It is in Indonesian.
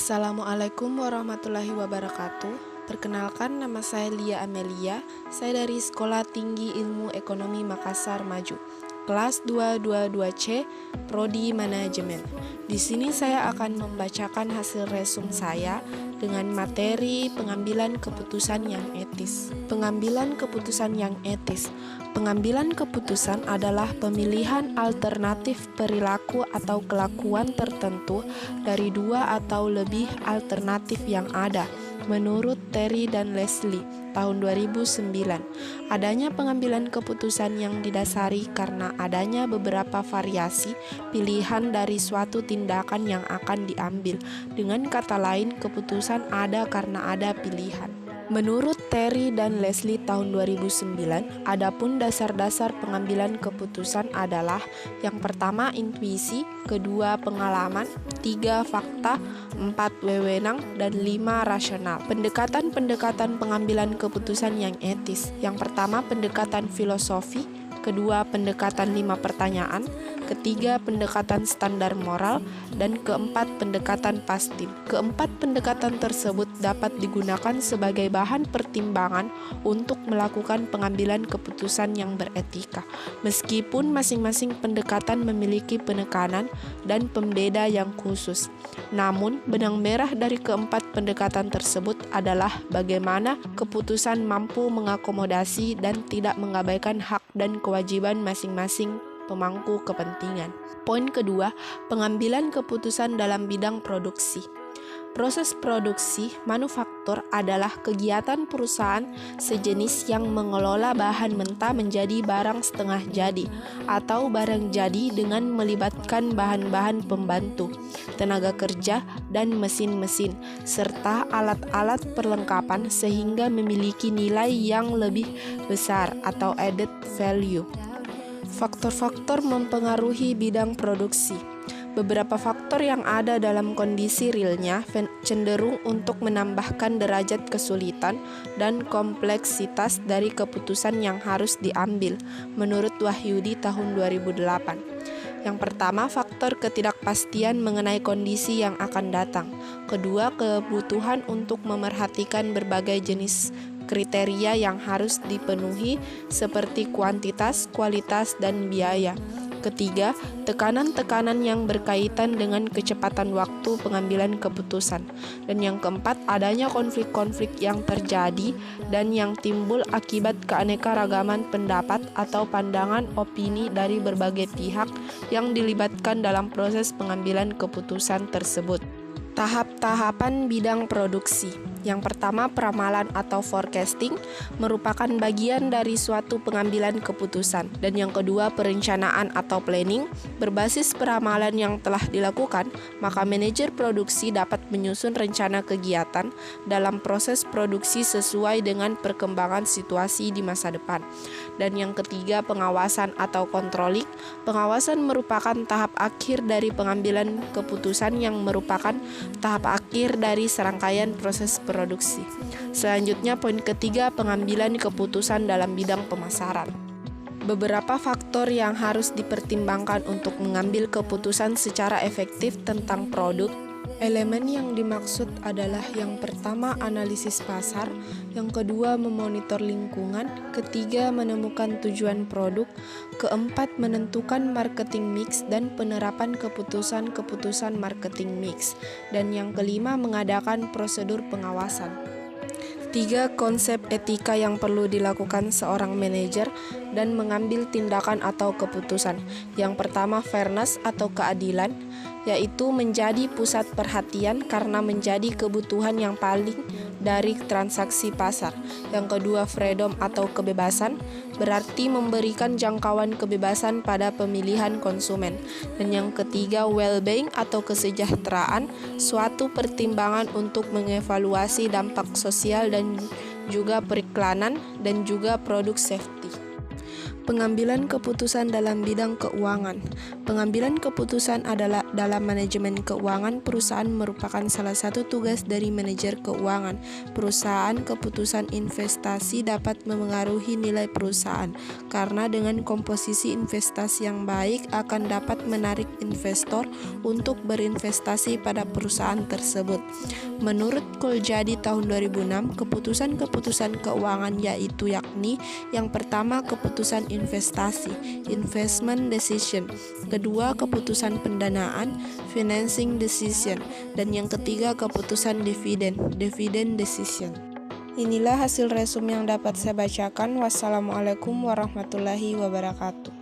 Assalamualaikum warahmatullahi wabarakatuh. Perkenalkan, nama saya Lia Amelia. Saya dari Sekolah Tinggi Ilmu Ekonomi Makassar Maju, kelas 222C, Prodi Manajemen. Di sini saya akan membacakan hasil resum saya dengan materi pengambilan keputusan yang etis. Pengambilan keputusan yang etis. Pengambilan keputusan adalah pemilihan alternatif perilaku atau kelakuan tertentu dari dua atau lebih alternatif yang ada. Menurut Terry dan Leslie, tahun 2009, adanya pengambilan keputusan yang didasari karena adanya beberapa variasi pilihan dari suatu tindakan yang akan diambil. Dengan kata lain, keputusan ada karena ada pilihan. Menurut Terry dan Leslie tahun 2009, adapun dasar-dasar pengambilan keputusan adalah yang pertama intuisi, kedua pengalaman, tiga fakta, 4 wewenang, dan 5 rasional. Pendekatan-pendekatan pengambilan keputusan yang etis. Yang pertama pendekatan filosofi, kedua pendekatan 5 pertanyaan, ketiga pendekatan standar moral, dan keempat pendekatan pasti. Keempat pendekatan tersebut dapat digunakan sebagai bahan pertimbangan untuk melakukan pengambilan keputusan yang beretika, meskipun masing-masing pendekatan memiliki penekanan dan pembeda yang khusus. Namun, benang merah dari keempat pendekatan tersebut adalah bagaimana keputusan mampu mengakomodasi dan tidak mengabaikan hak dan kewajiban masing-masing pemangku kepentingan. Poin kedua, pengambilan keputusan dalam bidang produksi. Proses produksi manufaktur adalah kegiatan perusahaan sejenis yang mengelola bahan mentah menjadi barang setengah jadi atau barang jadi dengan melibatkan bahan-bahan pembantu, tenaga kerja, dan mesin-mesin, serta alat-alat perlengkapan sehingga memiliki nilai yang lebih besar atau added value. Faktor-faktor mempengaruhi bidang produksi. Beberapa faktor yang ada dalam kondisi realnya cenderung untuk menambahkan derajat kesulitan dan kompleksitas dari keputusan yang harus diambil, menurut Wahyudi tahun 2008. Yang pertama, faktor ketidakpastian mengenai kondisi yang akan datang. Kedua, kebutuhan untuk memerhatikan berbagai jenis kriteria yang harus dipenuhi seperti kuantitas, kualitas, dan biaya. Ketiga, tekanan-tekanan yang berkaitan dengan kecepatan waktu pengambilan keputusan. Dan yang keempat, adanya konflik-konflik yang terjadi dan yang timbul akibat keanekaragaman pendapat atau pandangan opini dari berbagai pihak yang dilibatkan dalam proses pengambilan keputusan tersebut. Tahap-tahapan bidang produksi. Yang pertama, peramalan atau forecasting merupakan bagian dari suatu pengambilan keputusan. Dan yang kedua, perencanaan atau planning. Berbasis peramalan yang telah dilakukan, maka manajer produksi dapat menyusun rencana kegiatan dalam proses produksi sesuai dengan perkembangan situasi di masa depan. Dan yang ketiga, pengawasan atau controlling. Pengawasan merupakan tahap akhir dari pengambilan keputusan yang merupakan tahap akhir dari serangkaian proses produksi. Selanjutnya, poin ketiga, pengambilan keputusan dalam bidang pemasaran. Beberapa faktor yang harus dipertimbangkan untuk mengambil keputusan secara efektif tentang produk. Elemen yang dimaksud adalah yang pertama, analisis pasar, yang kedua, memonitor lingkungan, ketiga, menemukan tujuan produk, keempat, menentukan marketing mix dan penerapan keputusan-keputusan marketing mix, dan yang kelima, mengadakan prosedur pengawasan. 3. Konsep etika yang perlu dilakukan seorang manajer dan mengambil tindakan atau keputusan. Yang pertama, fairness atau keadilan, yaitu menjadi pusat perhatian karena menjadi kebutuhan yang paling dari transaksi pasar. Yang kedua, freedom atau kebebasan, berarti memberikan jangkauan kebebasan pada pemilihan konsumen. Dan yang ketiga, well-being atau kesejahteraan, suatu pertimbangan untuk mengevaluasi dampak sosial dan juga periklanan dan juga produk safety. Pengambilan keputusan dalam bidang keuangan. Pengambilan keputusan adalah dalam manajemen keuangan perusahaan merupakan salah satu tugas dari manajer keuangan. Perusahaan keputusan investasi dapat memengaruhi nilai perusahaan karena dengan komposisi investasi yang baik akan dapat menarik investor untuk berinvestasi pada perusahaan tersebut. Menurut Koljadi tahun 2006, keputusan-keputusan keuangan yakni yang pertama keputusan investasi, investment decision, kedua keputusan pendanaan, financing decision, dan yang ketiga keputusan dividen, dividend decision. Inilah hasil resume yang dapat saya bacakan. Wassalamualaikum warahmatullahi wabarakatuh.